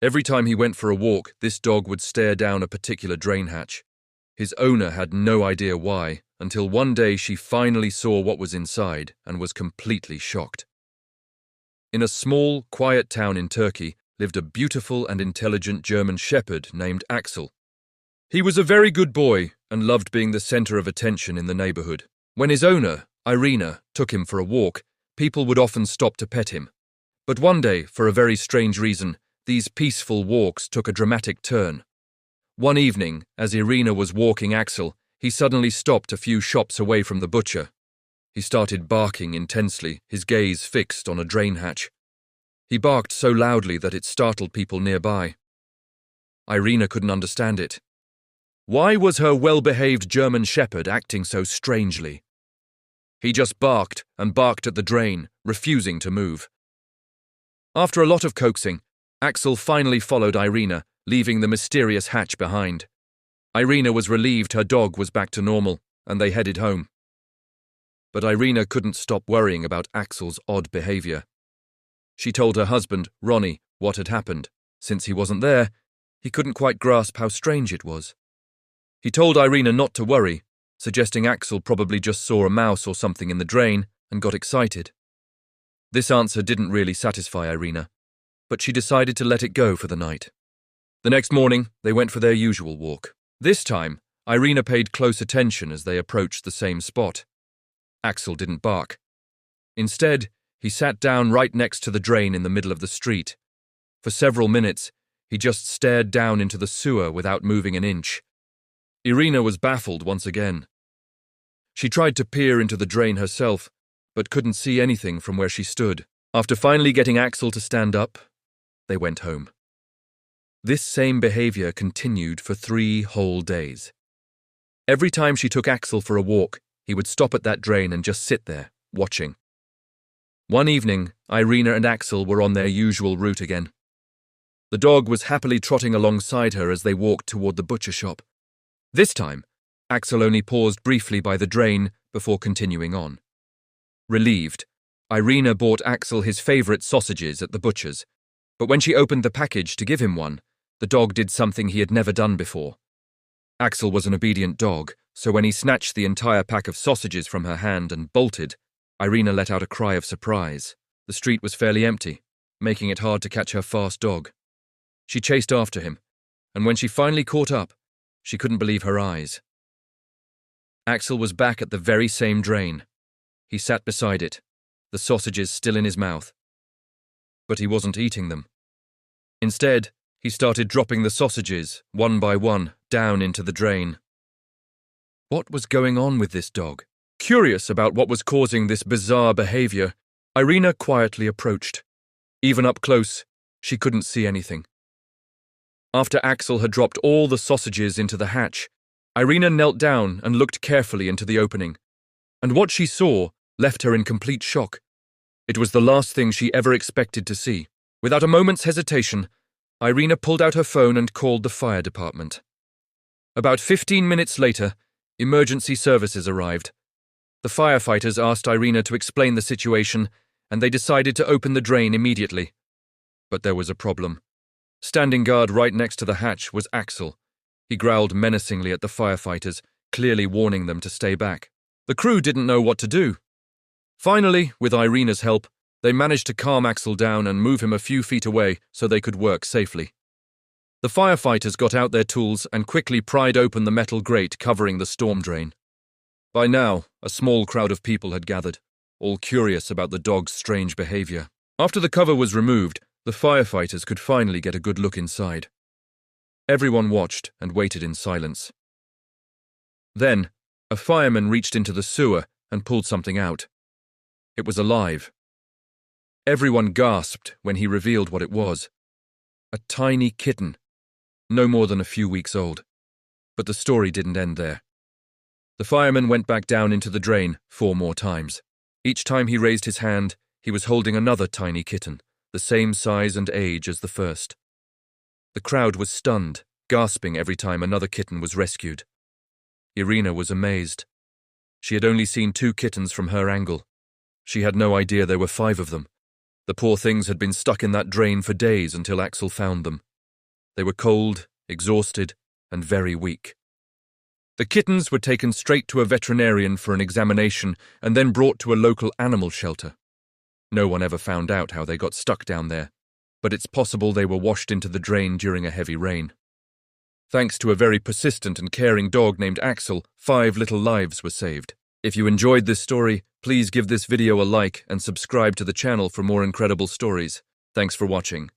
Every time he went for a walk, this dog would stare down a particular drain hatch. His owner had no idea why, until one day she finally saw what was inside and was completely shocked. In a small, quiet town in Turkey lived a beautiful and intelligent German shepherd named Axel. He was a very good boy and loved being the center of attention in the neighborhood. When his owner, Irina, took him for a walk, people would often stop to pet him. But one day, for a very strange reason, these peaceful walks took a dramatic turn. One evening, as Irina was walking Axel, he suddenly stopped a few shops away from the butcher. He started barking intensely, his gaze fixed on a drain hatch. He barked so loudly that it startled people nearby. Irina couldn't understand it. Why was her well-behaved German shepherd acting so strangely? He just barked and barked at the drain, refusing to move. After a lot of coaxing, Axel finally followed Irina, leaving the mysterious hatch behind. Irina was relieved her dog was back to normal, and they headed home. But Irina couldn't stop worrying about Axel's odd behavior. She told her husband, Ronnie, what had happened. Since he wasn't there, he couldn't quite grasp how strange it was. He told Irina not to worry, suggesting Axel probably just saw a mouse or something in the drain and got excited. This answer didn't really satisfy Irina, but she decided to let it go for the night. The next morning, they went for their usual walk. This time, Irina paid close attention as they approached the same spot. Axel didn't bark. Instead, he sat down right next to the drain in the middle of the street. For several minutes, he just stared down into the sewer without moving an inch. Irina was baffled once again. She tried to peer into the drain herself, but couldn't see anything from where she stood. After finally getting Axel to stand up, they went home. This same behavior continued for 3 whole days. Every time she took Axel for a walk, he would stop at that drain and just sit there, watching. One evening, Irina and Axel were on their usual route again. The dog was happily trotting alongside her as they walked toward the butcher shop. This time, Axel only paused briefly by the drain before continuing on. Relieved, Irina bought Axel his favorite sausages at the butcher's, but when she opened the package to give him one, the dog did something he had never done before. Axel was an obedient dog, so when he snatched the entire pack of sausages from her hand and bolted, Irina let out a cry of surprise. The street was fairly empty, making it hard to catch her fast dog. She chased after him, and when she finally caught up, she couldn't believe her eyes. Axel was back at the very same drain. He sat beside it, the sausages still in his mouth. But he wasn't eating them. Instead, he started dropping the sausages, one by one, down into the drain. What was going on with this dog? Curious about what was causing this bizarre behavior, Irina quietly approached. Even up close, she couldn't see anything. After Axel had dropped all the sausages into the hatch, Irina knelt down and looked carefully into the opening. And what she saw left her in complete shock. It was the last thing she ever expected to see. Without a moment's hesitation, Irina pulled out her phone and called the fire department. About 15 minutes later, emergency services arrived. The firefighters asked Irina to explain the situation, and they decided to open the drain immediately. But there was a problem. Standing guard right next to the hatch was Axel. He growled menacingly at the firefighters, clearly warning them to stay back. The crew didn't know what to do. Finally, with Irina's help, they managed to calm Axel down and move him a few feet away so they could work safely. The firefighters got out their tools and quickly pried open the metal grate covering the storm drain. By now, a small crowd of people had gathered, all curious about the dog's strange behavior. After the cover was removed, the firefighters could finally get a good look inside. Everyone watched and waited in silence. Then, a fireman reached into the sewer and pulled something out. It was alive. Everyone gasped when he revealed what it was. A tiny kitten, no more than a few weeks old. But the story didn't end there. The fireman went back down into the drain 4 more times. Each time he raised his hand, he was holding another tiny kitten, the same size and age as the first. The crowd was stunned, gasping every time another kitten was rescued. Irina was amazed. She had only seen 2 kittens from her angle. She had no idea there were 5 of them. The poor things had been stuck in that drain for days until Axel found them. They were cold, exhausted, and very weak. The kittens were taken straight to a veterinarian for an examination and then brought to a local animal shelter. No one ever found out how they got stuck down there, but it's possible they were washed into the drain during a heavy rain. Thanks to a very persistent and caring dog named Axel, 5 little lives were saved. If you enjoyed this story, please give this video a like and subscribe to the channel for more incredible stories. Thanks for watching.